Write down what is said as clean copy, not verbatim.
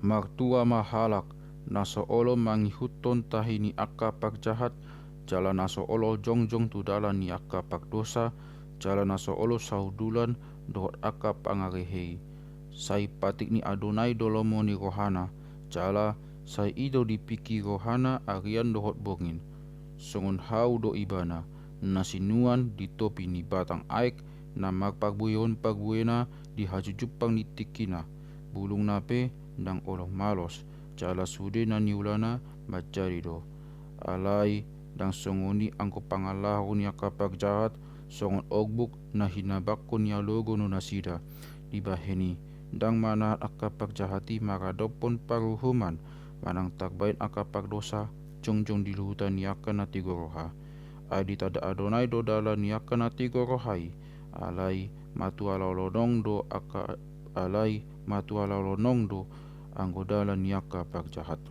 Martua mahalak naso olo mangihuton tahini akka pagjahat, jalan naso olo jongjong tu dalan ni akka pagdosa, jalan naso olo saudulan dohot akka pangarehei. Sai patik ni Adonai dolomo ni rohana, jala sai ido dipiki rohana arian dohot bongin. Songon hau do ibana, nasinuan di topi ni batang aik na magpagbuyon pagbuena di hajujupang ni tikina, bulung nape nang olo malos, jala sude na niulana majari do. Alai dang songoni angko pangalahu ni akapak jahat, songon ogbuk na hinabakko ni alogo no nasida. Dibaheni dang mana akapak jahati maradopon paruhuman, manang takbain akapak dosa jongjong di luhutan ni akan na tigoroha. Adi tada Adonai do dala ni akan na tigorohai, alai matu alalonong do alai matu alalonong do anggo dala ni akapak jahat.